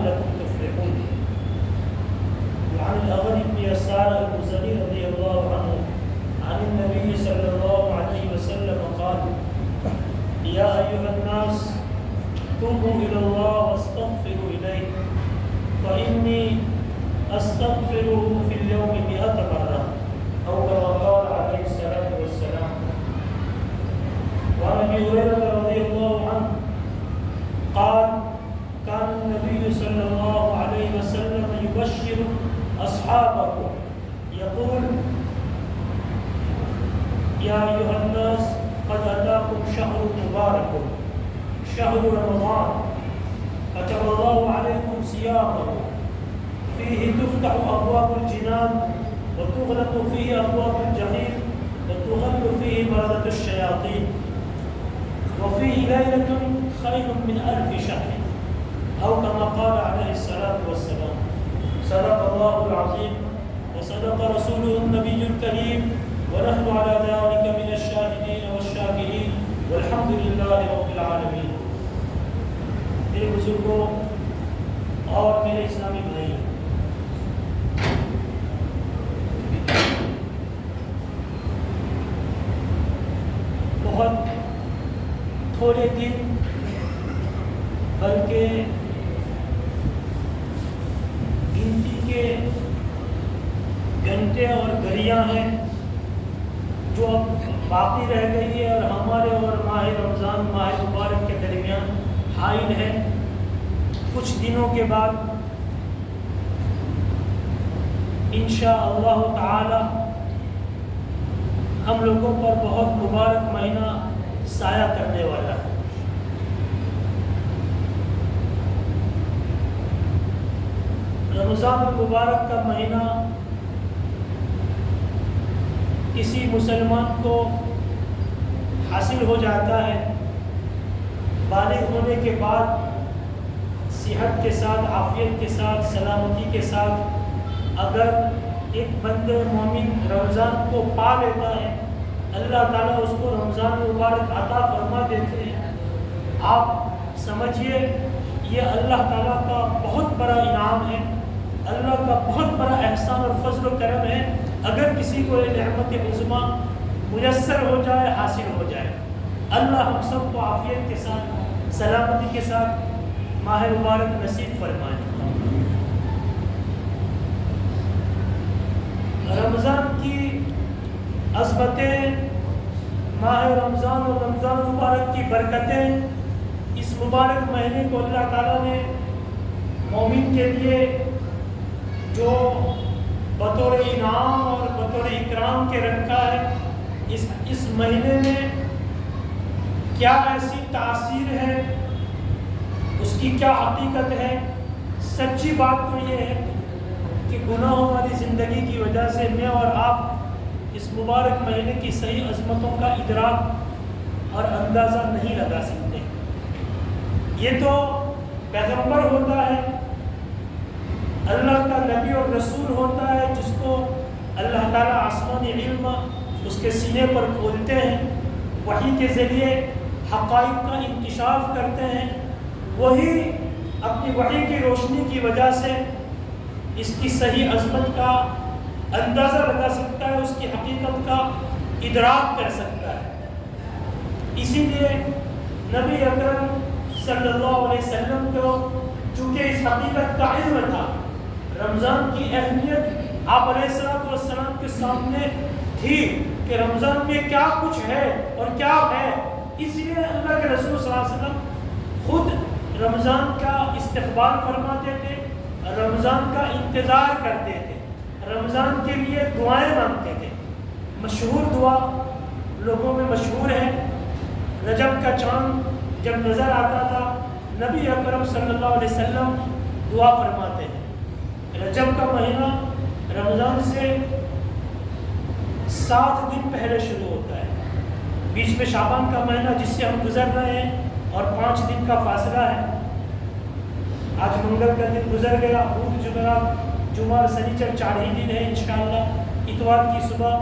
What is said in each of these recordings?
لعلكم تفلحون. وعن الأغر بن يسار المزني رضي الله عنه عن النبي صلى الله عليه وسلم قال: يا أيها الناس توبوا إلى الله واستغفروا إليه فإني أستغفره في اليوم 100 مرة أو كما قال عليه الصلاة والسلام. وعن أبي هريرة رضي الله عنه قال: كان النبي صلى الله عليه وسلم يبشر أصحابه يقول: يا أيها الناس قد أتاكم شهر مبارك شهر رمضان كتب الله عليكم صيامه فيه تفتح أبواب الجنان وتغلق فيه أبواب الجحيم وتغل فيه مردة الشياطين وفيه ليلة خير من 1000 شهر أو كما قال عليه الصلاة والسلام. صدق الله العظيم وصدق رسوله النبي الكريم ونحن على ذلك من الشاهدين والشاكرين والحمد لله رب العالمين. میرے بزرگوں اور میرے اسلامی بھائی، بہت تھوڑے دن بلکہ گنتی کے گھنٹے اور گھڑیاں ہیں جو اب باقی رہ گئی ہے اور ہمارے اور ماہ رمضان ماہ مبارک کے درمیان حائل ہے. کچھ دنوں کے بعد انشاءاللہ تعالی ہم لوگوں پر بہت مبارک مہینہ سایہ کرنے والا ہے. رمضان المبارک کا مہینہ کسی مسلمان کو حاصل ہو جاتا ہے بالغ ہونے کے بعد، صحت کے ساتھ، عافیت کے ساتھ، سلامتی کے ساتھ. اگر ایک بندے مومن رمضان کو پا لیتا ہے، اللہ تعالیٰ اس کو رمضان مبارک عطا فرما دیتے ہیں. آپ سمجھیے یہ اللہ تعالیٰ کا بہت بڑا انعام ہے، اللہ کا بہت بڑا احسان اور فضل و کرم ہے اگر کسی کو یہ نعمت عظمیٰ میسر ہو جائے، حاصل ہو جائے. اللہ ہم سب کو عافیت کے ساتھ، سلامتی کے ساتھ ماہ مبارک نصیب فرمائے. رمضان کی عظمتیں، ماہ رمضان اور رمضان مبارک کی برکتیں، اس مبارک مہینے کو اللہ تعالیٰ نے مومن کے لیے جو بطور انعام اور بطور اکرام کے رکھا ہے، اس مہینے میں کیا ایسی تاثیر ہے، اس کی کیا حقیقت ہے. سچی بات تو یہ ہے کہ گناہوں والی زندگی کی وجہ سے میں اور آپ اس مبارک مہینے کی صحیح عظمتوں کا ادراک اور اندازہ نہیں لگا سکتے. یہ تو پیغمبر ہوتا ہے، اللہ کا نبی اور رسول ہوتا ہے، جس کو اللہ تعالیٰ آسمانی علم اس کے سینے پر کھولتے ہیں، وحی کے ذریعے حقائق کا انکشاف کرتے ہیں. وہی اپنی وحی کی روشنی کی وجہ سے اس کی صحیح عظمت کا اندازہ لگا سکتا ہے، اس کی حقیقت کا ادراک کر سکتا ہے. اسی لیے نبی اکرم صلی اللہ علیہ وسلم کو چونکہ اس حقیقت کا علم تھا، رمضان کی اہمیت آپ علیہ السلام کے سامنے تھی کہ رمضان میں کیا کچھ ہے اور کیا ہے. اس لیے اللہ کے رسول صلی اللہ علیہ وسلم خود رمضان کا استقبال فرماتے تھے، رمضان کا انتظار کرتے تھے، رمضان کے لیے دعائیں مانگتے تھے. مشہور دعا لوگوں میں مشہور ہے، رجب کا چاند جب نظر آتا تھا نبی اکرم صلی اللہ علیہ وسلم دعا فرماتے ہیں. رجب کا مہینہ رمضان سے 7 دن پہلے شروع ہوتا ہے. بیچ میں شعبان کا مہینہ جس سے ہم گزر رہے ہیں اور 5 دن کا فاصلہ ہے. آج منگل کا دن گزر گیا، بدھ، جمعرات، جمعہ، سنیچر 4 ہی دن ہے. انشاءاللہ اتوار کی صبح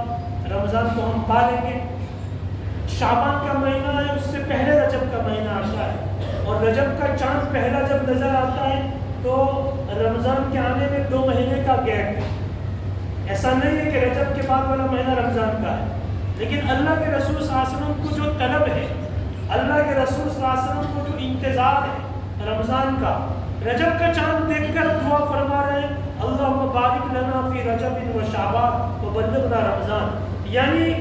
رمضان کو ہم پا لیں گے. شعبان کا مہینہ ہے، اس سے پہلے رجب کا مہینہ آتا ہے، اور رجب کا چاند پہلا جب نظر آتا ہے تو ایسا نہیں ہے کہ رجب کے بعد والا مہینہ رمضان کا ہے، لیکن اللہ کے رسول صلی اللہ علیہ وسلم کو جو طلب ہے، اللہ کے رسول صلی اللہ علیہ وسلم کو جو انتظار ہے رمضان کا، رجب کا چاند دیکھ کر دعا فرما رہے ہیں اللہم بارک لنا فی رجب و شعبان و بلغنا رمضان، یعنی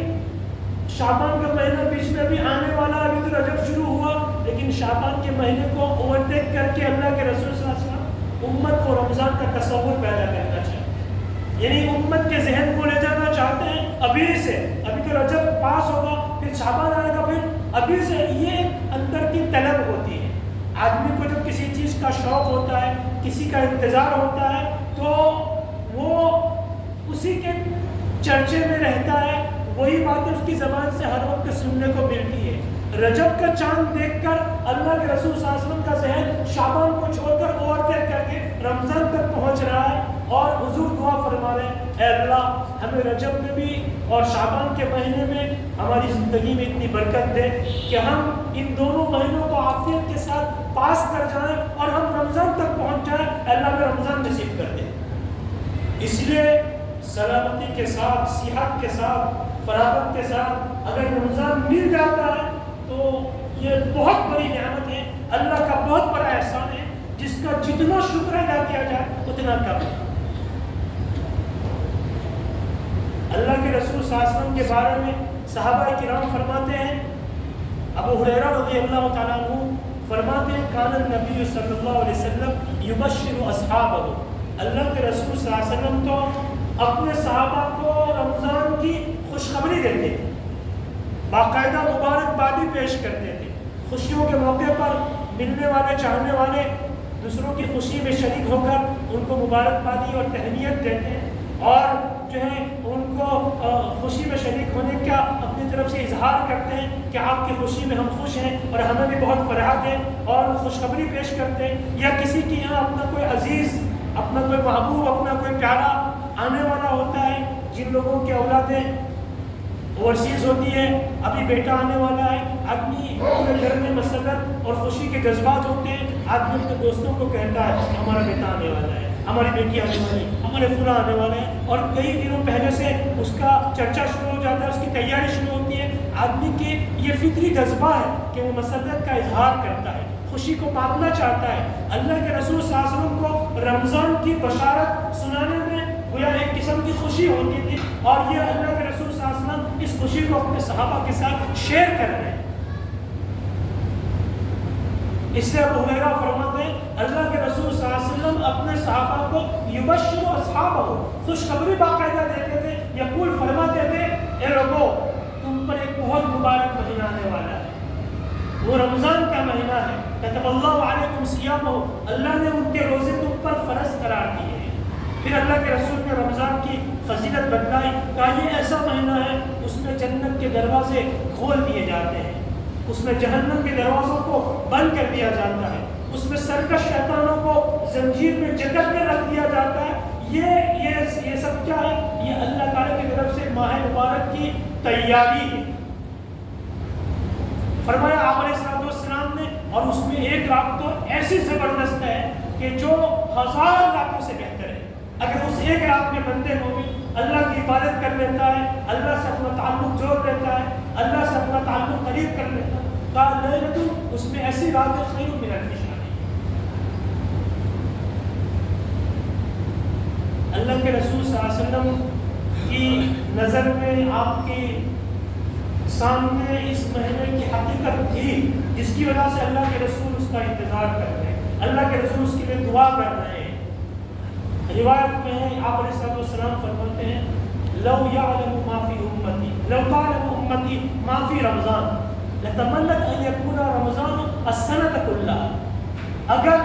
شعبان کا مہینہ بیچ میں بھی آنے والا، ابھی تو رجب شروع ہوا لیکن شعبان کے مہینے کو اوورٹیک کر کے اللہ کے رسول صلی اللہ علیہ وسلم امت کو رمضان کا تصور پیدا کرنا چاہتے ہیں، یعنی امت کے ذہن کو لے جانا چاہتے ہیں ابھی سے، ابھی تو رجب پاس ہوگا پھر شعبان آئے گا، پھر ابھی سے یہ ایک اندر کی طلب ہوتی ہے۔ آدمی کو جب کسی چیز کا شوق ہوتا ہے، کسی کا انتظار ہوتا ہے تو وہ اسی کے چرچے میں رہتا ہے، وہی باتیں اس کی زبان سے ہر وقت سننے کو ملتی ہے۔ رجب کا چاند دیکھ کر اللہ کے رسول صلی اللہ علیہ وسلم کا ذہن شعبان کو چھوڑ کر اوورٹیک کر کے رمضان تک پہنچ رہا ہے، اور حضور دعا فرما رہے ہیں اے اللہ ہمیں رجب میں بھی اور شعبان کے مہینے میں ہماری زندگی میں اتنی برکت دے کہ ہم ان دونوں مہینوں کو عافیت کے ساتھ پاس کر جائیں اور ہم رمضان تک پہنچ جائیں، اللہ میں رمضان نصیب کر دے۔ اس لیے سلامتی کے ساتھ، صحت کے ساتھ، فراغت کے ساتھ اگر رمضان مل جاتا ہے تو یہ بہت بڑی نعمت ہے، اللہ کا بہت بڑا احسان ہے، جس کا جتنا شکر ادا کیا جائے اتنا کم ہے۔ اللہ کے رسول صلی اللہ علیہ وسلم کے بارے میں صحابہ کرام فرماتے ہیں، ابو ہریرہ رضی اللہ تعالیٰ عنہ فرماتے ہیں کان النبی صلی اللہ علیہ وسلم یبشر اصحابہ، اللہ کے رسول صلی اللہ علیہ وسلم تو اپنے صحابہ کو رمضان کی خوشخبری دیتے تھے، باقاعدہ مبارکبادی پیش کرتے تھے، خوشیوں کے موقع پر ملنے والے چاہنے والے دوسروں کی خوشی میں شریک ہو کر ان کو مبارکبادی اور تہنیت دیتے ہیں، اور جو ہے ان کو خوشی میں شریک ہونے کا اپنی طرف سے اظہار کرتے ہیں کہ آپ کی خوشی میں ہم خوش ہیں اور ہمیں بھی بہت فرحت ہے، اور خوشخبری پیش کرتے ہیں۔ یا کسی کے یہاں اپنا کوئی عزیز، اپنا کوئی محبوب، اپنا کوئی پیارا آنے والا ہوتا ہے، جن لوگوں کی اولادیں اوورسیز ہوتی ہے، ابھی بیٹا آنے والا ہے، آدمی اپنے گھر میں مسرت اور خوشی کے جذبات ہوتے ہیں، آدمی اپنے دوستوں کو کہتا ہے ہمارا بیٹا آنے والا ہے، ہماری بیٹی آنے والی ہے، ہمارے فلاں آنے والے ہیں، اور کئی دنوں پہلے سے اس کا چرچا شروع ہو جاتا ہے، اس کی تیاری شروع ہوتی ہے۔ آدمی کے یہ فطری جذبہ ہے کہ وہ مسرت کا اظہار کرتا ہے، خوشی کو بانٹنا چاہتا ہے۔ اللہ کے رسول صلی اللہ علیہ وسلم کو رمضان کی بشارت سنانے میں گویا ایک قسم کی خوشی ہوتی تھی، اور یہ اللہ کے رسول صلی اللہ علیہ وسلم اس خوشی کو اپنے صحابہ کے ساتھ شیئر کر رہے ہیں۔ اس لیے ابو ہریرہ فرماتے ہیں اللہ کے رسول صلی اللہ علیہ وسلم اپنے صحابہ کو یبشر اصحابہ خوشخبری باقاعدہ دیتے تھے، یقول فرماتے تھے اے لوگو تم پر ایک بہت مبارک مہینہ آنے والا ہے، وہ رمضان کا مہینہ ہے، کتب اللہ علیکم صیامہ، اللہ نے ان کے روزے تم پر فرض قرار دیے ہیں۔ پھر اللہ کے رسول نے رمضان کی فضیلت بتلائی، کہا یہ ایسا مہینہ ہے اس میں جنت کے دروازے کھول دیے جاتے ہیں، اس میں جہنم کے دروازوں کو بند کر دیا جاتا ہے، اس میں سرکش شیطانوں کو زنجیر میں جکڑ کے رکھ دیا جاتا ہے۔ یہ سب کیا ہے؟ یہ اللہ تعالیٰ کی طرف سے ماہ مبارک کی تیاری ہے۔ فرمایا آپ علیہ السلام نے، اور اس میں ایک رات تو ایسی زبردست ہے کہ جو 1000 راتوں سے بہتر ہے۔ اگر اس ایک رات میں بندے مومن اللہ کی عبادت کر لیتا ہے، اللہ سے اپنا تعلق جوڑ لیتا ہے، اللہ سے اپنا تعلق قریب کر لیتا ہے، کہا لیلۃ، اس میں ایسی رات خیر من الف شہر۔ اللہ کے رسول صلی اللہ علیہ وسلم کی نظر میں، آپ کے سامنے اس مہینے کی حقیقت تھی، جس کی وجہ سے اللہ کے رسول اس کا انتظار کر رہے ہیں، اللہ کے رسول اس کے لیے دعا کر رہے ہیں۔ روایت میں ہے آپ علیہ السلام فرماتے ہیں لو یعلم ما فی امتی، لو تعلم امتی ما فی رمضان لتمنت ان یکون رمضان السنۃ کلها، اگر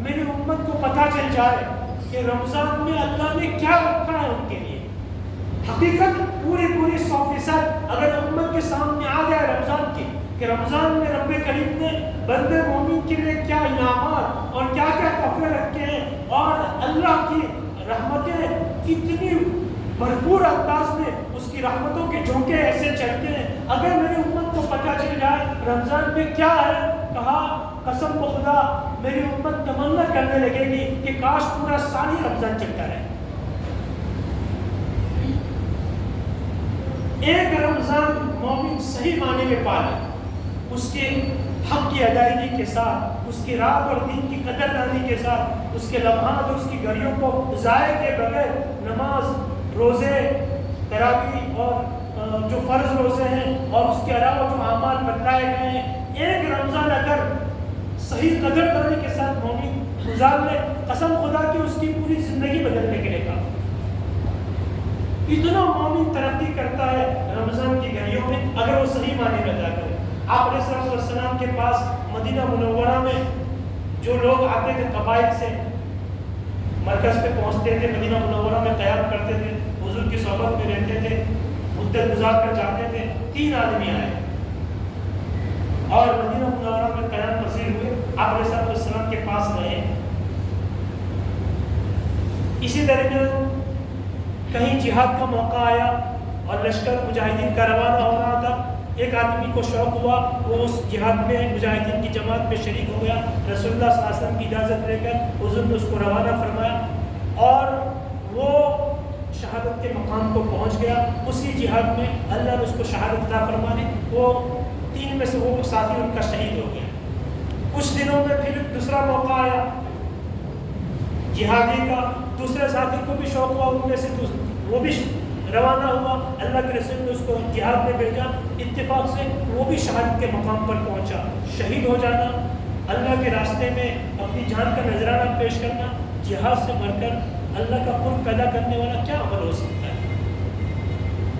میری امت کو پتہ چل جائے کہ رمضان میں اللہ نے کیا رکھا ہے ان کے لیے، حقیقت پوری 100% اگر امت کے سامنے آ گیا رمضان کی کہ رمضان میں رب کریم نے بندے مومن کے لیے کیا انعامات اور کیا کیا تحفے رکھے ہیں، اور اللہ کی رحمتیں کتنی بھرپور انداز میں اس کی رحمتوں کے جھونکے ایسے چلتے ہیں، اگر میری امت کو پتہ چل جائے رمضان میں کیا ہے، کہا قسم بخدا میری امت تمنا کرنے لگے گی کہ کاش پورا سال ہی رمضان چلتا رہے۔ ایک رمضان مومن صحیح معنی میں پالے، اس کے حق کی ادائیگی کے ساتھ، اس کی رات اور دن کی قدر دانی کے ساتھ، اس کے لمحات اور اس کی گھڑیوں کو ضائع کے بغیر نماز، روزے، تراویح اور جو فرض روزے ہیں اور اس کے علاوہ جو اعمال بتلائے گئے ہیں، ایک رمضان اگر صحیح قدر دانی کے ساتھ مومن گزار لے، قسم خدا کی اس کی پوری زندگی بدلنے کے لیے کافی۔ اتنا مومن ترقی کرتا ہے رمضان کی گھڑیوں میں اگر وہ صحیح معنی میں ادا کرے۔ آپ علیہ الصلوۃ والسلام کے پاس مدینہ منورہ میں جو لوگ آتے تھے قبائل سے، مرکز پہ پہنچتے تھے، مدینہ منورہ میں قیام کرتے تھے، حضور کی صحبت میں رہتے تھے، مدت گزار کر جاتے تھے، 3 آدمی آئے اور مدینہ منورہ میں قیام پذیر ہوئے، آپ علیہ الصلوۃ والسلام کے پاس رہے۔ اسی درمیان کہیں جہاد کا موقع آیا اور لشکر مجاہدین کا روانہ ہو رہا تھا، ایک آدمی کو شوق ہوا، وہ اس جہاد میں مجاہدین کی جماعت میں شریک ہو گیا، رسول اللہ صلی اللہ علیہ وسلم کی اجازت لے کر حضور نے اس کو روانہ فرمایا اور وہ شہادت کے مقام کو پہنچ گیا۔ اسی جہاد میں اللہ نے اس کو شہادت عطا فرما دی، وہ 3 میں سے وہ ساتھی ان کا شہید ہو گیا۔ کچھ دنوں میں پھر دوسرا موقع آیا جہادی کا، دوسرے ساتھی کو بھی شوق ہوا، ان میں سے وہ بھی روانہ ہوا، اللہ کے رسول نے اس کو جہاد میں بھیجا، اتفاق سے وہ بھی شہادت کے مقام پر پہنچا۔ شہید ہو جانا، اللہ کے راستے میں اپنی جان کا نذرانہ پیش کرنا، جہاد سے بڑھ کر اللہ کا قرب پیدا کرنے والا کیا عمل ہو سکتا ہے؟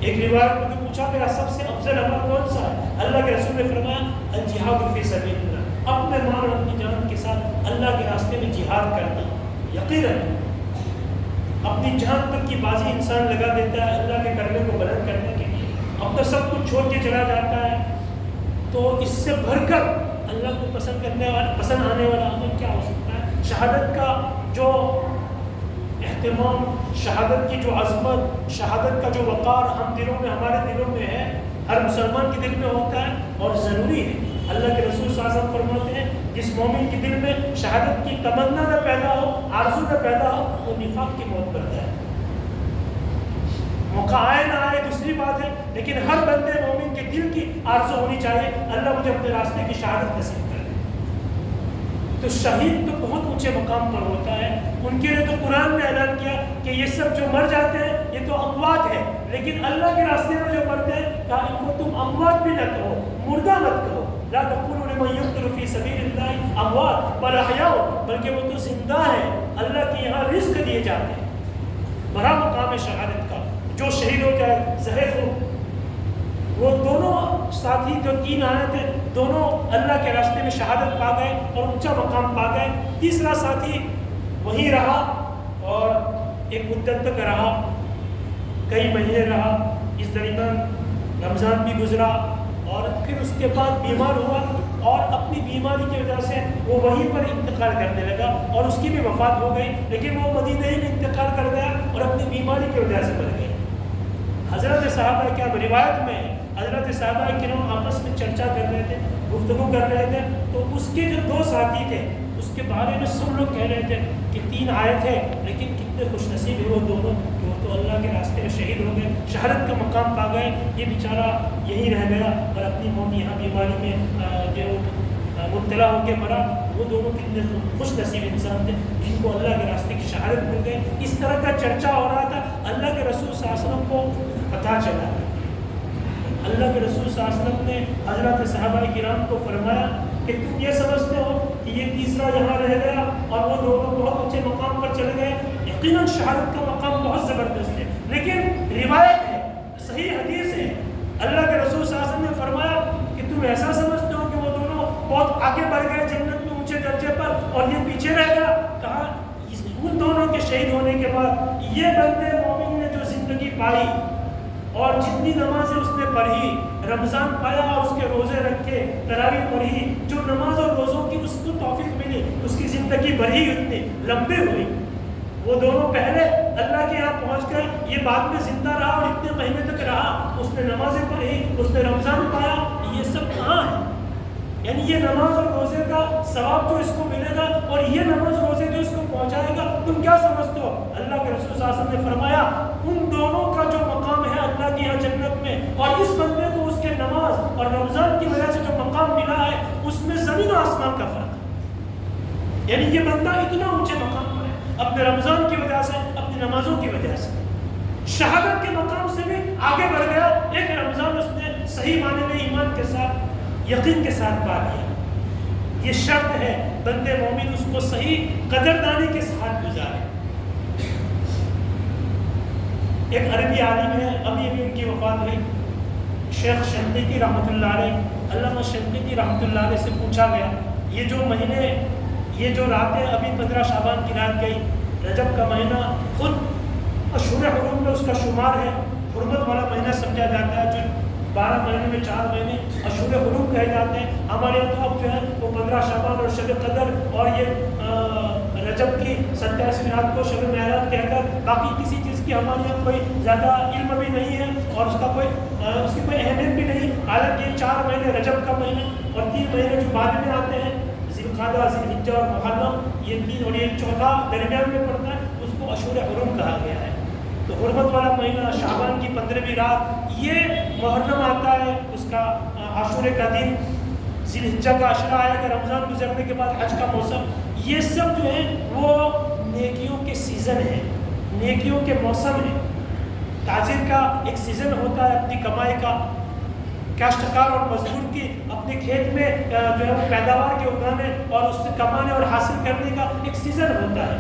ایک روایت میں پوچھا گیا سب سے افضل عمل کون سا ہے؟ اللہ کے رسول نے فرمایا الجہاد فی سبیل اللہ، اپنے مال اور اپنی جان کے ساتھ اللہ کے راستے میں جہاد کرنا۔ یقیناً اپنی جان تک کی بازی انسان لگا دیتا ہے اللہ کے کلمے کو بلند کرنے کے لیے، اپنا سب کچھ چھوڑ کے چلا جاتا ہے، تو اس سے بڑھ کر اللہ کو پسند آنے والا عمل کیا ہو سکتا ہے؟ شہادت کا جو اہتمام، شہادت کی جو عظمت، شہادت کا جو وقار ہم دلوں میں، ہمارے دلوں میں ہے، ہر مسلمان کے دل میں ہوتا ہے اور ضروری ہے۔ اللہ کے رسول صلی اللہ علیہ وسلم فرماتے ہیں جس مومن کے دل میں شہادت کی تمنا نہ پیدا ہو، آرزو نہ پیدا ہو، وہ نفاق کی موت مرتا ہے۔ موقع آئے نہ آئے دوسری بات ہے، لیکن ہر بندے مومن کے دل کی آرزو ہونی چاہیے اللہ مجھے اپنے راستے کی شہادت نصیب کرے۔ تو شہید تو بہت اونچے مقام پر ہوتا ہے، ان کے لیے تو قرآن نے اعلان کیا کہ یہ سب جو مر جاتے ہیں یہ تو اموات ہے، لیکن اللہ کے راستے میں جو مرتے ہیں کہا ان کو تم اموات بھی نہ کہو، مردہ مت کہو، لا تقولوا لمن يقتل في سبيل الله اموات بل احياء، بلکہ وہ تو زندہ ہے، اللہ کے یہاں رزق دیے جاتے ہیں۔ بڑا مقام ہے شہادت کا، جو شہید ہو جائے زہر ہو۔ وہ دونوں ساتھی جو 3 آئے تھے، دونوں اللہ کے راستے میں شہادت پا گئے اور اونچا مقام پا گئے۔ تیسرا ساتھی وہیں رہا اور ایک مدت تک رہا، کئی مہینے رہا، اس درمیان رمضان بھی گزرا اور پھر اس کے بعد بیمار ہوا اور اپنی بیماری کی وجہ سے وہ وہیں پر انتقال کرنے لگا اور اس کی بھی وفات ہو گئی، لیکن وہ مدینہ ہی میں انتقال کر گیا اور اپنی بیماری کی وجہ سے مر گئے۔ حضرت صحابہ کیا روایت میں حضرت صحابہ کرام آپس میں چرچا کر رہے تھے، گفتگو کر رہے تھے، تو اس کے جو 2 ساتھی تھے اس کے بارے میں سب لوگ کہہ رہے تھے کہ 3 آئے تھے لیکن کتنے خوش نصیب ہے وہ دونوں کہ وہ تو اللہ کے راستے میں شہید ہو گئے، شہادت کا مقام پا گئے، یہ بیچارہ یہیں رہ گیا اور اپنی موت یہاں بیماری میں جو مبتلا ہو کے مرا۔ وہ دونوں کتنے خوش نصیب انسان تھے جن کو اللہ کے راستے کی شہادت مل گئی۔ اس طرح کا چرچا ہو رہا تھا، اللہ کے رسول صلی اللہ علیہ وسلم کو پتہ چلا، اللہ کے رسول صلی اللہ علیہ وسلم نے حضرت صحابہ کرام کو فرمایا کہ تم یہ سمجھتے ہو کہ یہ تیسرا یہاں رہ گیا اور وہ دونوں بہت اونچے مقام پر چلے گئے؟ یقیناً شہادت کا مقام بہت زبردست ہے، لیکن روایت ہے، صحیح حدیث ہے، اللہ کے رسول صلی اللہ علیہ وسلم نے فرمایا کہ تم ایسا سمجھتے ہو کہ وہ دونوں بہت آگے بڑھ گئے جنت میں اونچے درجے پر اور یہ پیچھے رہ گیا؟ کہا ان دونوں کے شہید ہونے کے بعد یہ بندے مومن نے جو زندگی پائی اور جتنی نمازیں اس نے پڑھی، رمضان پایا اور اس کے روزے رکھے، تراویح پڑھی، جو نماز اور روزوں کی اس کو توفیق ملی، اس کی زندگی بڑھی، اتنی لمبی ہوئی۔ وہ دونوں پہلے اللہ کے یہاں پہنچ گئے، یہ بعد میں زندہ رہا اور اتنے مہینے تک رہا، اس نے نمازیں پڑھی، اس نے رمضان پایا، یہ سب کہاں ہے؟ یعنی یہ نماز اور روزے کا ثواب جو اس کو ملے گا اور یہ نماز روزے جو اس کو پہنچائے گا، تم کیا سمجھتے ہو؟ اللہ کے رسول صلی اللہ علیہ وسلم نے فرمایا ان دونوں کا جو مقام ہے اللہ کے یہاں جنت میں، اور اس بندے کو اس کے نماز اور رمضان کی وجہ سے جو مقام ملا ہے اس میں زمین و آسمان کا فرق ہے۔ یعنی یہ بندہ اتنا اونچے مقام پر ہے اپنے رمضان کی وجہ سے، اپنی نمازوں کی وجہ سے، شہادت کے مقام سے بھی آگے بڑھ گیا۔ ایک رمضان اس نے صحیح معنی میں ایمان کے ساتھ، یقین کے ساتھ پا لیا۔ یہ شرط ہے بندے مومن اس کو صحیح قدردانی کے ساتھ گزارے۔ ایک عربی عالم ہے، ابھی ابھی ان کی وفات ہوئی، شیخ شنقیطی رحمۃ اللہ علیہ، علامہ شنقیطی رحمۃ اللہ علیہ سے پوچھا گیا یہ جو مہینے، یہ جو راتیں ابھی 15 شعبان کی رات گئی، رجب کا مہینہ خود اشہر حرم میں اس کا شمار ہے، حرمت والا مہینہ سمجھا جاتا ہے، جو 12 مہینے میں 4 مہینے اشہر حرم کہے جاتے ہیں۔ ہمارے یہاں تو اب جو ہے وہ 15 شعبان اور شب قدر اور یہ رجب کی 27ویں رات کو شب معراج کہہ کر، باقی کسی چیز کی ہمارے یہاں کوئی زیادہ علم بھی نہیں ہے اور اس کی کوئی اہمیت بھی نہیں۔ حالانکہ یہ 4 مہینے رجب کا مہینہ اور 3 مہینے جو بعد میں آتے ہیں، ذی القعدہ، ذی الحجہ اور محرم، یہ 3 اور یہ چوتھا درمیان میں پڑتا ہے، اس کو اشہر حرم کہا گیا ہے۔ تو حرمت والا مہینہ شعبان کی 15ویں رات، یہ محرم آتا ہے، اس کا عاشورے کا دن، ذی الحجہ کا عشرہ آئے گا، رمضان گزرنے کے بعد حج کا موسم، یہ سب جو ہے وہ نیکیوں کے سیزن ہیں، نیکیوں کے موسم ہیں۔ تاجر کا ایک سیزن ہوتا ہے اپنی کمائی کا، کاشتکار اور مزدور کی اپنے کھیت میں جو ہے وہ پیداوار کے اگانے اور اس سے کمانے اور حاصل کرنے کا ایک سیزن ہوتا ہے۔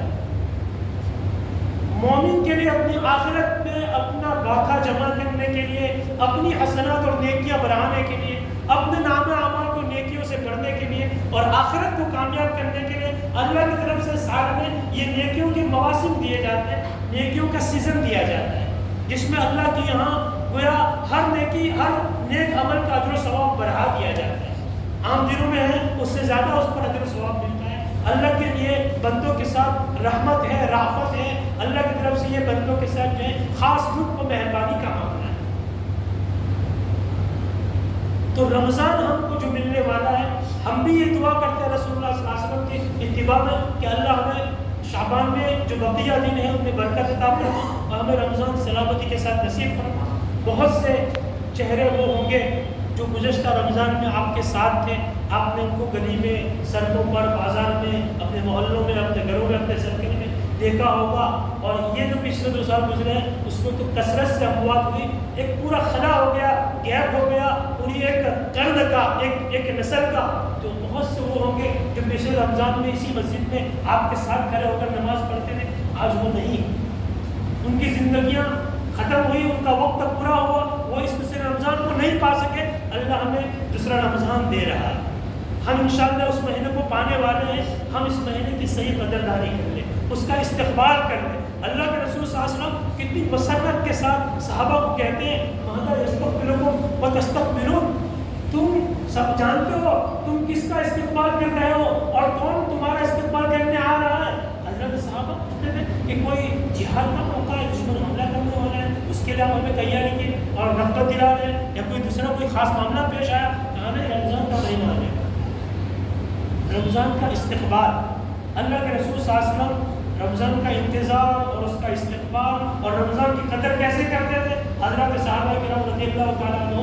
مومن کے لیے اپنی آخرت میں اپنا باقا جمع کرنے کے لیے، اپنی حسنات اور نیکیاں بڑھانے کے لیے، اپنے نام اعمال کو نیکیوں سے بڑھنے کے لیے اور آخرت کو کامیاب کرنے کے لیے اللہ کی طرف سے سال میں یہ نیکیوں کے مواسم دیے جاتے ہیں، نیکیوں کا سیزن دیا جاتا ہے، جس میں اللہ کے یہاں گویا ہر نیکی، ہر نیک عمل کا اجر و ثواب بڑھا دیا جاتا ہے۔ عام دنوں میں ہے اس سے زیادہ اس پر اجر و ثواب ملتا ہے۔ اللہ کے لیے بندوں کے ساتھ رحمت ہے، رافت ہے، اللہ کی طرف سے یہ بندوں کے ساتھ جو ہے خاص لطف و مہربانی کا معاملہ ہے۔ تو رمضان ہم کو جو ملنے والا ہے، ہم بھی یہ دعا کرتے ہیں رسول اللہ صلی اللہ علیہ وسلم کی اتباع میں کہ اللہ ہمیں شعبان میں جو بقیہ دن ہیں ان میں برکت عطا فرما اور ہمیں رمضان سلامتی کے ساتھ نصیب فرما۔ بہت سے چہرے وہ ہوں گے جو گزشتہ رمضان میں آپ کے ساتھ تھے، آپ نے ان کو گلی میں، سڑکوں پر، بازار میں، اپنے محلوں میں، اپنے گھروں میں، اپنے سرکل میں دیکھا ہوگا۔ اور یہ جو پچھلے 2 سال گزرے ہیں اس میں تو کثرت سے اموات ہوئی، ایک پورا خلا ہو گیا، گیپ ہو گیا، پوری ایک قرن کا، ایک نسل کا۔ تو بہت سے وہ ہوں گے جو پچھلے رمضان میں اسی مسجد میں آپ کے ساتھ کھڑے ہو کر نماز پڑھتے تھے، آج وہ نہیں، ان کی زندگیاں ختم ہوئی، ان کا وقت پورا ہوا، وہ اس پچھلے رمضان کو نہیں پا سکے۔ اللہ ہمیں دوسرا رمضان دے رہا ہے، ہم انشاءاللہ اس مہینے کو پانے والے ہیں۔ ہم اس مہینے کی صحیح قدردانی کر لیں، اس کا استقبال کر لیں۔ اللہ کے رسول صلی اللہ علیہ وسلم کتنی مسرت کے ساتھ صحابہ کو کہتے ہیں ماذا یستقبلکم وتستقبلون، تم سب جانتے ہو تم کس کا استقبال کر رہے ہو اور کون تمہارا استقبال کرنے آ رہا ہے۔ حضرت صحابہ پوچھتے تھے کہ کوئی جہاد کا موقع ہے، دشمن حملہ کرنے والا ہے، اس کے لیے ہم ہمیں تیاری کی اور رغبت دلا رہے ہیں، یا کوئی دوسرا کوئی خاص معاملہ پیش آیا، کہا نہیں رمضان کا مہینہ آنے کا، رمضان کا استقبال۔ اللہ کے رسول صلی اللہ علیہ وسلم رمضان کا انتظار اور اس کا استقبال اور رمضان کی قدر کیسے کرتے تھے؟ حضرات صحابہ کرام رضی اللہ تعالیٰ عنہ،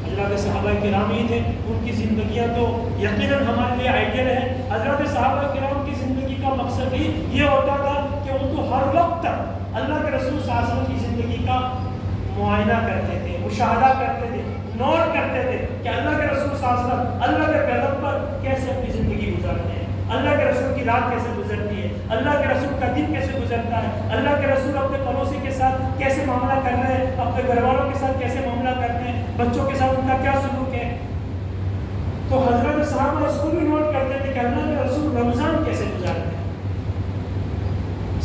حضرات صحابہ کرام ہی تھے، ان کی زندگیاں تو یقیناً ہمارے لیے آئیڈیل ہے۔ حضرات صحابہ کرام کی زندگی کا مقصد ہی یہ ہوتا تھا کہ وہ تو ہر وقت اللہ کے رسول صلی اللہ علیہ وسلم کی زندگی کا معائنہ کرتے تھے، مشاہدہ کرتے تھے، نوٹ کرتے تھے کہ اللہ کے رسول صلی اللہ علیہ وسلم اللہ کے پیغمبر کیسے اپنی زندگی گزارتے ہیں، اللہ کے رسول کی رات کیسے گزرتی ہے، اللہ کے رسول کا دن کیسے گزرتا ہے، اللہ کے رسول اپنے پڑوسی کے ساتھ کیسے معاملہ کر رہے ہیں، اپنے گھر والوں کے ساتھ کیسے معاملہ کرتے ہیں، بچوں کے ساتھ ان کا کیا سلوک ہے۔ تو حضرت صحابہ اس کو بھی نوٹ کرتے تھے کہ اللہ کے رسول رمضان کیسے گزارتے ہیں۔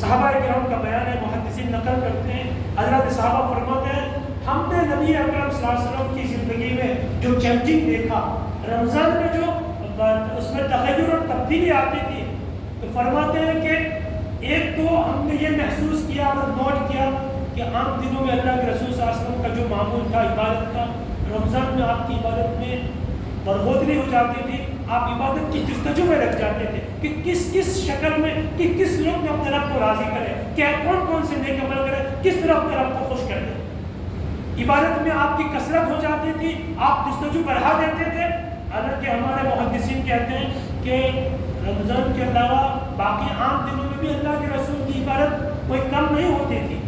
صحابہ کرام کا بیان ہے، محدثین نقل کرتے ہیں، حضرت صحابہ فرماتے ہیں ہم نے نبی اکرم صلی اللہ علیہ وسلم کی زندگی میں جو چینجنگ دیکھا، رمضان میں جو اس میں تغیر اور تبدیلی آتی تھی، تو فرماتے ہیں کہ ایک تو ہم نے یہ محسوس کیا اور نوٹ کیا کہ عام دنوں میں اللہ کے رسول صلی اللہ علیہ وسلم کا جو معمول تھا عبادت کا، رمضان میں آپ کی عبادت میں بڑھوتری ہو جاتی تھی، آپ عبادت کی جستجو میں رکھ جاتے تھے کہ کس شکل میں، کہ کس صورت میں اپنے رب کو راضی کرے، کیا کون سے نیک عمل کرے، کس طرح اپنے رب کو خوش کر دے۔ عبادت میں آپ کی کثرت ہو جاتی تھی، آپ جستجو بڑھا دیتے تھے۔ حالانکہ ہمارے محدثین کہتے ہیں کہ رمضان کے علاوہ باقی عام دنوں میں بھی اللہ کے رسول کی عبادت کوئی کم نہیں ہوتی تھی۔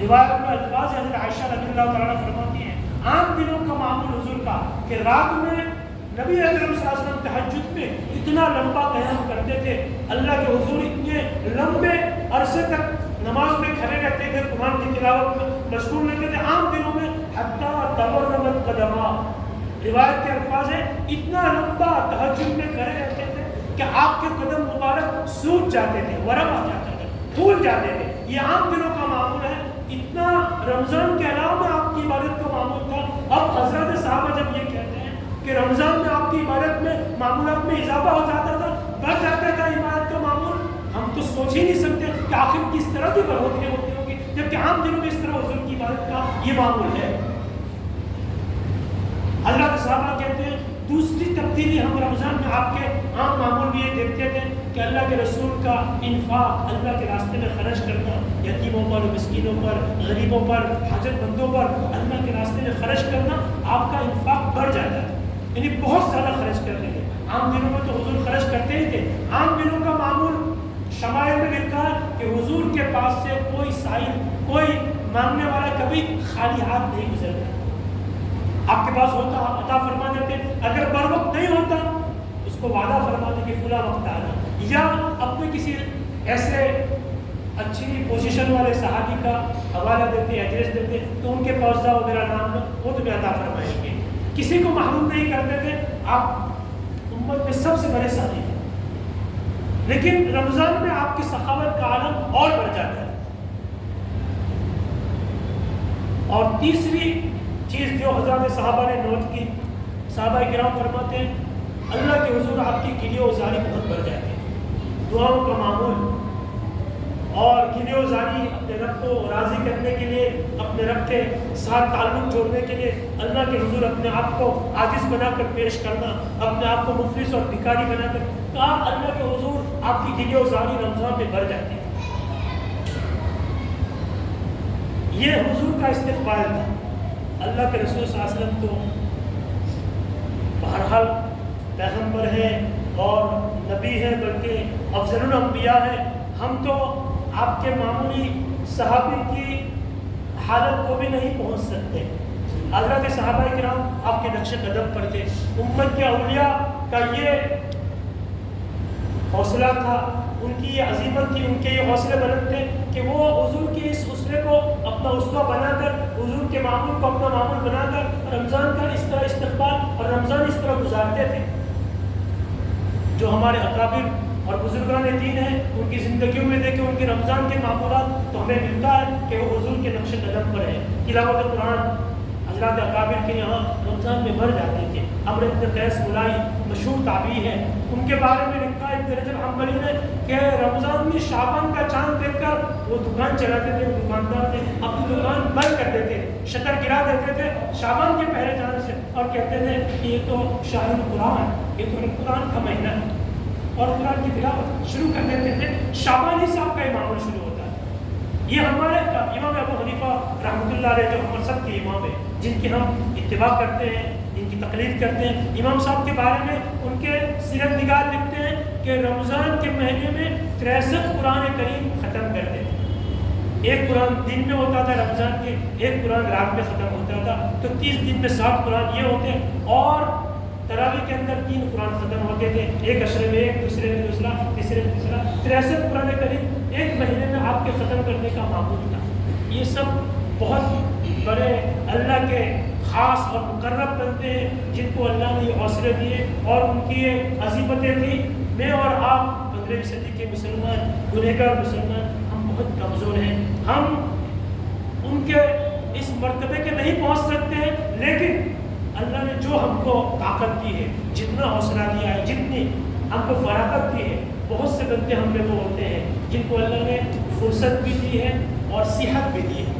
روایت میں الفاظ حضرت عائشہ رضی اللہ تعالیٰ فرماتی ہیں، عام دنوں کا معمول حضور کا کہ رات میں نبی اکرم صلی اللہ علیہ وسلم تہجد میں اتنا لمبا قیام کرتے تھے، اللہ کے حضور اتنے لمبے عرصے تک نماز میں کھڑے رہتے تھے، قرآن کی تلاوت میں مشغول رہتے تھے عام دنوں میں، حتیٰ تورمت قدما، روایت کے الفاظ ہیں اتنا لمبا تہجد میں کھڑے رہتے تھے کہ آپ کے قدم مبارک سوج جاتے تھے، ورم آ جاتے تھے، پھول جاتے تھے۔ یہ عام دنوں کا معمول ہے، اتنا رمضان کے علاوہ میں آپ کی عبادت کا معمول تھا۔ اب حضرت صحابہ جب یہ کہتے ہیں کہ رمضان میں آپ کی عبادت میں معمولات میں اضافہ ہو جاتا تھا، بڑھ جاتا تھا عبادت کا معمول، ہم تو سوچ ہی نہیں سکتے کہ آخر کس طرح کی بڑھوتری ہوتی ہوگی جبکہ عام دنوں میں اس طرح حضور کی عبادت کا یہ معمول ہے۔ حضرت صحابہ کہتے ہیں دوسری تبدیلی ہم رمضان میں آپ کے عام معمول میں یہ دیکھتے تھے کہ اللہ کے رسول کا انفاق، اللہ کے راستے میں خرچ کرنا، یتیموں پر، مسکینوں پر، غریبوں پر، حاجت مندوں پر اللہ کے راستے میں خرچ کرنا، آپ کا انفاق بڑھ جاتا ہے، یعنی بہت زیادہ خرچ کرتے تھے۔ عام دنوں میں تو حضور خرچ کرتے ہی تھے، عام دنوں کا معمول شمائل میں لکھا ہے کہ حضور کے پاس سے کوئی سائل، کوئی مانگنے والا کبھی خالی ہاتھ نہیں گزرتا، آپ کے پاس ہوتا آپ عطا فرما دیتے، اگر بر وقت نہیں ہوتا اس کو وعدہ فرما دیں کہ فلاں وقت آنا، یا اپنے کسی ایسے اچھی پوزیشن والے صحابی کا حوالہ دیتے، ایڈریس دیتے تو ان کے پاس جاؤ، میرا نام لو، وہ تمہیں عطا فرمائیں گے، کسی کو محروم نہیں کرتے تھے۔ آپ امت میں سب سے بڑے ساتھی ہیں، لیکن رمضان میں آپ کی سخاوت کا عالم اور بڑھ جاتا ہے۔ اور تیسری چیز جو حضرات صحابہ نے نوٹ کی، صحابہ کرام فرماتے ہیں اللہ کے حضور آپ کی گریہ و زاری بہت بڑھ جاتی ہے، دعاؤں کا معمول اور گریہ و زاری اپنے رب کو راضی کرنے کے لیے، اپنے رب کے ساتھ تعلق جوڑنے کے لیے اللہ کے حضور اپنے آپ کو عاجز بنا کر پیش کرنا، اپنے آپ کو مفلس اور بھکاری بنا کر کہا، اللہ کے حضور آپ کی گریہ و زاری رمضان میں بڑھ جاتی ہے۔ یہ حضور کا استقبال تھا۔ اللہ کے رسول صلی اللہ علیہ وسلم تو بہرحال پیغمبر ہیں اور نبی ہیں، بلکہ افضل الانبیاء ہیں، ہم تو آپ کے معمولی صحابی کی حالت کو بھی نہیں پہنچ سکتے۔ حضرت صحابہ کرام آپ کے نقش قدم پر تھے، امت کے اولیاء کا یہ حوصلہ تھا، ان کی یہ عظیمت تھی، ان کے یہ حوصلے بلند تھے کہ وہ حضور کے اس اسوے کو اپنا اسوہ بنا کر، حضور کے معمول کو اپنا معمول بنا کر رمضان کا اس طرح استقبال اور رمضان اس طرح گزارتے تھے۔ جو ہمارے اکابر اور بزرگان دین ہیں ان کی زندگیوں میں دیکھیں، ان کے رمضان کے معمولات تو ہمیں ملتا ہے کہ وہ حضور کے نقش قدم پر ہیں۔ تلاوت قرآن حضرات اکابر کے یہاں رمضان میں بڑھ جاتے تھے۔ عمرو بن قیس ملائی مشہور تابعی ہے، ان کے بارے میں لکھا ہے ابن رجب حنبلی نے کہ رمضان میں شعبان کا چاند دیکھ کر وہ دکان چلاتے تھے، وہ دکاندار تھے، اپنی دکان بند کر دیتے، شٹر گرا دیتے تھے شعبان کے پہلے چاند سے، اور کہتے تھے کہ یہ تو شہر القرآن، یہ تو قرآن کا مہینہ ہے، اور قرآن کی تلاوت شروع کر دیتے تھے۔ شعبان ہی سے آپ کا معمول شروع ہوتا ہے۔ یہ ہمارے امام ابو حنیفہ رحمۃ اللہ علیہ جو ہم سب کے امام ہیں، جن کی ہم اتباع کرتے ہیں، جن کی تقلید کرتے ہیں، امام صاحب کے بارے میں ان کے سیرت نگار لکھتے ہیں کہ رمضان کے مہینے میں 63 قرآن کریم ختم کرتے تھے۔ ایک قرآن دن میں ہوتا تھا رمضان کے، ایک قرآن رات میں ختم ہوتا تھا، تو 30 دن میں 7 قرآن یہ ہوتے، اور تراویح کے اندر 3 قرآن ختم ہوتے تھے، ایک عشرے میں ایک، دوسرے میں دوسرا، تیسرے میں تیسرا، 63 قرآن کریم ایک مہینے میں آپ کے ختم کرنے کا معمول تھا۔ یہ سب بہت بڑے اللہ کے خاص اور مقرب بنتے ہیں جن کو اللہ نے یہ حوصلے دیے اور ان کی یہ عظیمتیں تھیں۔ میں اور آپ 15ویں صدی کے مسلمان، گنہگار مسلمان، ہم بہت کمزور ہیں، ہم ان کے اس مرتبے کے نہیں پہنچ سکتے ہیں، لیکن اللہ نے جو ہم کو طاقت دی ہے، جتنا حوصلہ دیا ہے، جتنی ہم کو فراغت دی ہے، بہت سے بندے ہم میں وہ ہوتے ہیں جن کو اللہ نے فرصت بھی دی ہے اور صحت بھی دی ہے۔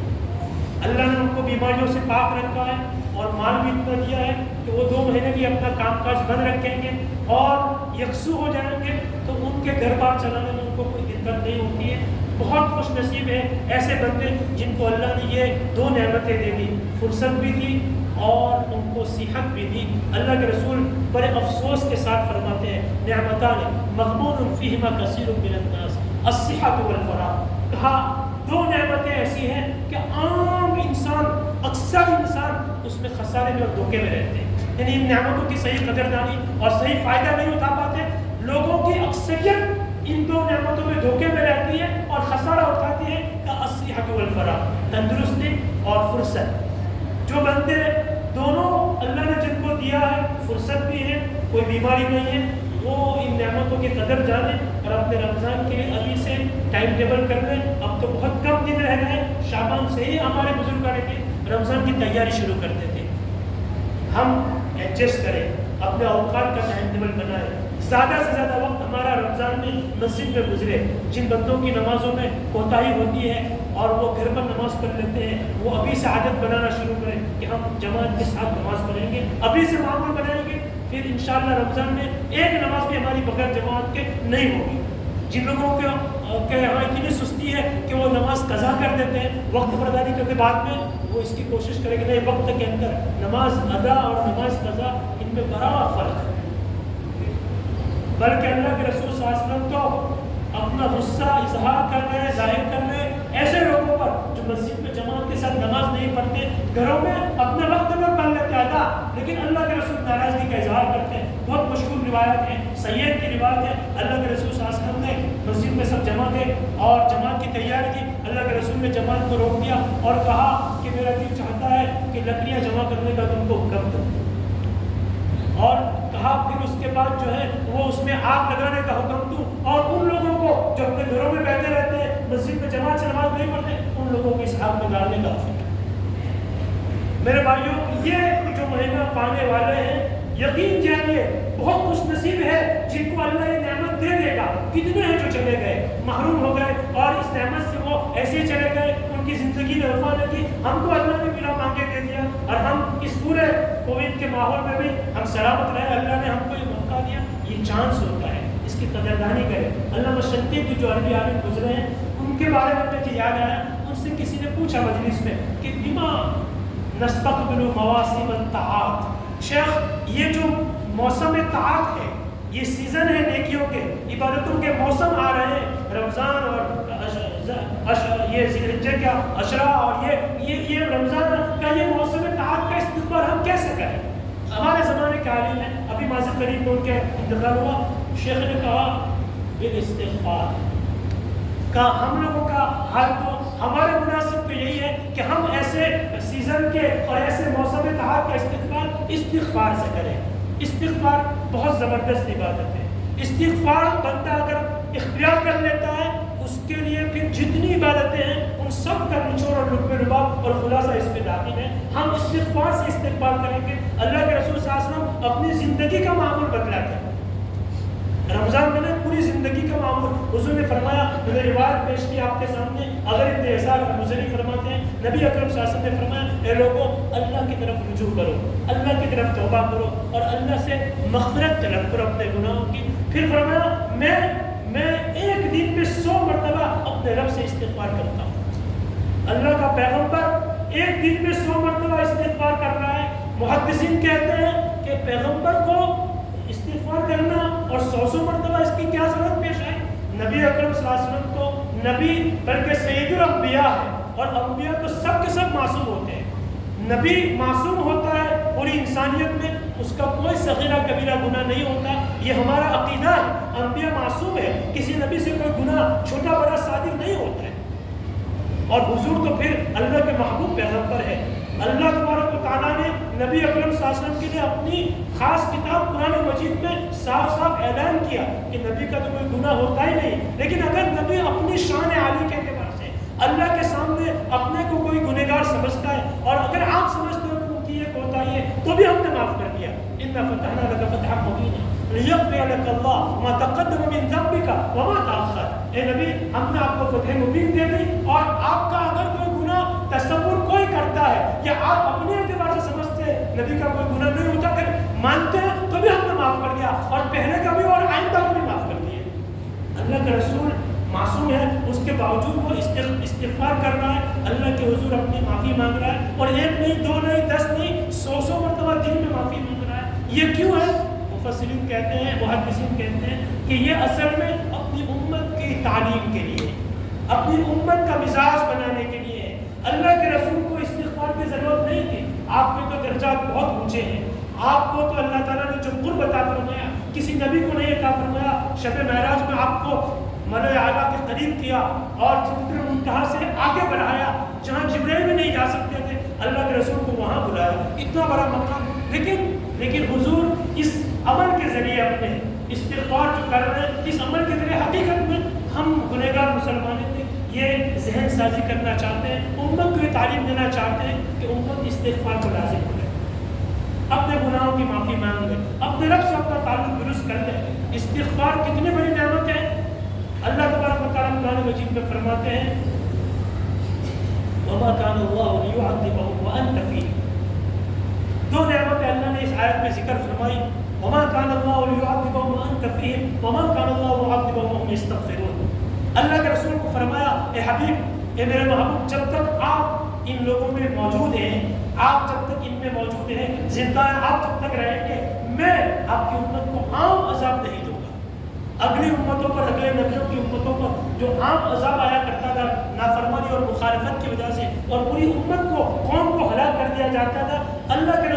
اللہ نے ان کو بیماریوں سے پاک رکھا ہے اور مال بھی اتنا دیا ہے کہ وہ 2 مہینے بھی اپنا کام کاج بند رکھیں گے اور یکسو ہو جائیں گے، تو ان کے گھر بار چلانے میں ان کو کوئی دقت نہیں ہوتی ہے۔ بہت خوش نصیب ہے ایسے بندے جن کو اللہ نے یہ دو نعمتیں دے دی، فرصت بھی دی اور ان کو صحت بھی دی۔ اللہ کے رسول بڑے افسوس کے ساتھ فرماتے ہیں نعمتان مغبون فیہما کثیر من الناس الصحۃ والفراغ، کہا دو نعمتیں ایسی ہیں کہ عام انسان، اکثر انسان اس میں خسارے میں اور دھوکے میں رہتے ہیں، یعنی ان نعمتوں کی صحیح قدردانی اور صحیح فائدہ نہیں اٹھا پاتے۔ لوگوں کی اکثریت ان دو نعمتوں میں دھوکے میں رہتی ہے اور خسارہ اٹھاتی ہے کہ الصحۃ والفراغ، تندرستی اور فرصت۔ جو بندے دونوں اللہ نے جن کو دیا ہے، فرصت بھی ہے، کوئی بیماری نہیں ہے، وہ ان نعمتوں کی قدر جانیں اور اپنے رمضان کے لیے ابھی سے ٹائم ٹیبل کر لیں۔ اب تو بہت کم دن رہ گئے، شعبان سے ہی ہمارے بزرگ رمضان کی تیاری شروع کرتے تھے۔ ہم ایڈجسٹ کریں، اپنے اوقات کا ٹائم ٹیبل بنائیں، زیادہ سے زیادہ وقت ہمارا رمضان میں مسجد میں گزرے۔ جن بندوں کی نمازوں میں کوتاہی ہوتی ہے اور وہ گھر پر نماز پڑھ لیتے ہیں، وہ ابھی سے عادت بنانا شروع کریں کہ ہم جماعت کے ساتھ نماز پڑھیں گے، ابھی سے معمول بنائیں گے، پھر انشاءاللہ رمضان میں ایک نماز بھی ہماری بغیر جماعت کے نہیں ہوگی۔ جن لوگوں کے یہاں اتنی سستی ہے کہ وہ نماز قضا کر دیتے ہیں، وقت پر ادا نہیں کرتے، بعد میں وہ اس کی کوشش کریں کہ نہیں، وقت کے اندر نماز ادا اور نماز قضا ان میں بڑا فرق ہے۔ بلکہ اللہ کے رسول صلی اللہ علیہ وسلم تو اپنا غصہ اظہار کر رہے ہیں، ظاہر کر رہے ہیں ایسے لوگوں پر جو مسجد میں جماعت کے ساتھ نماز نہیں پڑھتے، گھروں میں اپنے وقت میں پڑھ لیتے ادا، لیکن اللہ کے رسول ناراضگی کا اظہار کرتے ہیں۔ بہت مشہور روایت ہے، سید کی روایت ہے، اللہ کے رسول صلی اللہ علیہ وسلم نے مسجد میں سب جمع تھے اور جماعت کی تیاری کی، اللہ کے رسول نے جماعت کو روک دیا اور کہا کہ میرا دل چاہتا ہے کہ لکڑیاں جمع کرنے کا تم کو حکم دو، اور کہا پھر اس کے بعد جو ہے وہ اس میں آگ لگانے کا حکم دوں، اور ان لوگوں کو جو اپنے گھروں میں بیٹھے رہتے ہیں، مسجد میں جماعت سے نماز نہیں پڑھتے، ان لوگوں کو اس آگ میں ڈالنے کا حکم دوں۔ میرے بھائیوں، یہ جو مہینہ پانے والے ہیں، یقین جانیے بہت خوش نصیب ہے جن کو اللہ یہ نعمت دے دے گا۔ کتنے ہیں جو چلے گئے، محروم ہو گئے اور اس نعمت سے وہ ایسے ہی چلے گئے، ان کی زندگی نے وفا نہ کی۔ ہم کو اللہ نے بلا مانگے دے دیا اور ہم اس پورے کووڈ کے ماحول میں بھی ہم سلامت رہے، اللہ نے ہم کو یہ موقع دیا، یہ چانس ہوتا ہے، اس کی قدردانی کریں۔ علامہ شنقیطی جو عربی عالم گزرے ہیں، ان کے بارے میں مجھے یاد آیا، ان سے کسی نے پوچھا مجلس میں کہ بما نستقبل مواسم الطاعات، شیخ یہ جو موسم طاعت ہے، یہ سیزن ہے نیکیوں کے، عبادتوں کے موسم آ رہے ہیں، رمضان اور یہ ذی الحجہ کا عشرہ اور یہ رمضان کا یہ موسم طاعت کا استقبال ہم کیسے کریں؟ ہمارے زمانے کے عالم ہیں، ابھی ماضی قریب میں ان کے انتقال ہوا، شیخ نے کہا بالاستغفار، کہا ہم لوگوں کا حال تو ہمارے مناسب تو یہی ہے کہ ہم ایسے سیزن کے اور ایسے موسم طاعت کا استقبال استغفار سے کریں۔ استغفار بہت زبردست عبادت ہے، استغفار بندہ اگر اختیار کر لیتا ہے، اس کے لیے پھر جتنی عبادتیں ہیں ان سب کا نچوڑ اور لب لباب اور خلاصہ اس میں داخل ہے۔ ہم استغفار سے استقبال کریں گے۔ اللہ کے رسول صلی اللہ علیہ وسلم اپنی زندگی کا معمول بدلاتے ہیں، رمضان میں نے پوری زندگی کا معمول، حضور نے فرمایا، میں نے روایت پیش کی آپ کے سامنے، اگر ابن یسار المزنی فرماتے ہیں نبی اکرم صلی اللہ علیہ وسلم نے فرمایا، اے لوگوں اللہ کی طرف رجوع کرو، اللہ کی طرف توبہ کرو اور اللہ سے مغفرت طلب کرو اپنے گناہوں کی۔ پھر فرمایا میں ایک دن میں 100 مرتبہ اپنے رب سے استغفار کرتا ہوں۔ اللہ کا پیغمبر ایک دن میں 100 مرتبہ استغفار کر رہا ہے۔ محدثین کہتے ہیں کہ پیغمبر کو استغفار کرنا اور 100 مرتبہ اس کی کیا ضرورت پیش آئی؟ نبی اکرم صلی اللہ علیہ وسلم تو نبی بلکہ سید الانبیاء ہے، اور انبیاء تو سب کے سب معصوم ہوتے ہیں۔ نبی معصوم ہوتا ہے پوری انسانیت میں، اس کا کوئی صغیرہ کبیرہ گناہ نہیں ہوتا، یہ ہمارا عقیدہ ہے۔ انبیاء معصوم ہے، کسی نبی سے کوئی گناہ چھوٹا بڑا صادر نہیں ہوتا ہے، اور حضور تو پھر اللہ کے محبوب پیغمبر ہے۔ اللہ تبارک و تعالیٰ نے نبی اکرم صلی اللہ علیہ وسلم کے لیے اپنی خاص کتاب قرآن مجید میں صاف صاف اعلان کیا کہ نبی کا تو کوئی گناہ ہوتا ہی نہیں، لیکن اگر نبی اپنی شان عالی کے اعتبار سے اللہ کے سامنے اپنے کو کوئی گنہگار سمجھتا ہے، اور اگر آپ سمجھتے ہو کہ ان کی یہ کوتاہی ہے، تو بھی ہم نے معاف کر دیا۔ اِنَّا فَتَحْنَا لَكَ فَتْحًا مُبِينًا لِيَغْفِرَ لَكَ اللَّهُ مَا تَقَدَّمَ مِن ذَنبِكَ وَمَا تَأَخَّرَ۔ اے نبی، ہم نے آپ کو فتح مبین دے دی، اور آپ کا اگر کوئی گناہ تصور کوئی کرتا ہے یا آپ اپنے اعتبار سے سمجھتے ہیں نبی کا کوئی گناہ نہیں ہوتا، پھر مانتے ہیں تو بھی ہم نے معاف کر دیا، اور پہلے کا بھی اور آئندہ کو بھی معاف کر دیا۔ اللہ کا رسول معصوم ہے، اس کے باوجود وہ استغفار کر رہا ہے، اللہ کے حضور اپنی معافی مانگ رہا ہے، اور ایک نہیں، دو نہیں، 10 نہیں، 100 مرتبہ دن میں معافی مانگ رہا ہے. یہ کیوں ہے؟ مفسرین کہتے ہیں، محدثین کہتے ہیں کہ یہ اصل میں اپنی امت کی تعلیم کے لیے، اپنی امت کا مزاج بنانے کے لیے ہے. اللہ کے رسول کو استغفار کی ضرورت نہیں تھی. آپ کے تو درجات بہت اونچے ہیں، آپ کو تو اللہ تعالیٰ نے جو قرب عطا فرمایا کسی نبی کو نہیں عطا فرمایا. شب معراج میں آپ کو ملائے اعلیٰ کے قریب کیا اور سدرۃ المنتہا سے آگے بڑھایا جہاں جبرائیل بھی نہیں جا سکتے تھے، اللہ کے رسول کو وہاں بلایا. اتنا بڑا مقام. لیکن حضور اس عمل کے ذریعے اپنے استغفار جو کر رہے ہیں، اس عمل کے ذریعے حقیقت میں ہم گنہگار مسلمانوں تھے، یہ ذہن سازی کرنا چاہتے ہیں، امت کو یہ تعلیم دینا چاہتے ہیں کہ امت استغفار کو لازم کرے، اپنے گناہوں کی معافی مانگ لے، اپنے رب سے اپنا تعلق درست کر لے. استغفار کتنی بڑی نعمت ہے. اللہ تبارک و تعالیٰ قرآن مجید میں فرماتے ہیں وَمَا كَانَ اللَّهُ لِيُعَذِّبَهُمْ وَأَنْتَ فِيهِمْ. دو نعمتیں اللہ نے اس آیت میں ذکر فرمائی. وَمَا كَانَ اللَّهُ لِيُعَذِّبَهُمْ وَأَنْتَ فِيهِمْ وَمَا كَانَ اللَّهُ مُعَذِّبَهُمْ وَهُمْ يَسْتَغْفِرُونَ. اللہ کے رسول کو فرمایا اے حبیب، اے میرے محبوب، جب تک آپ ان لوگوں میں موجود ہیں، آپ جب تک ان میں موجود ہیں، زندہ ہیں، آپ جب تک رہیں گے، میں آپ کی امت کو عام عذاب نہیں دوں گا. اگلی امتوں پر، اگلے نبیوں کی امتوں پر جو عام عذاب آیا کرتا تھا نافرمانی اور مخالفت کی وجہ سے، اور پوری امت کو، قوم کو ہلاک کر دیا جاتا تھا، اللہ کے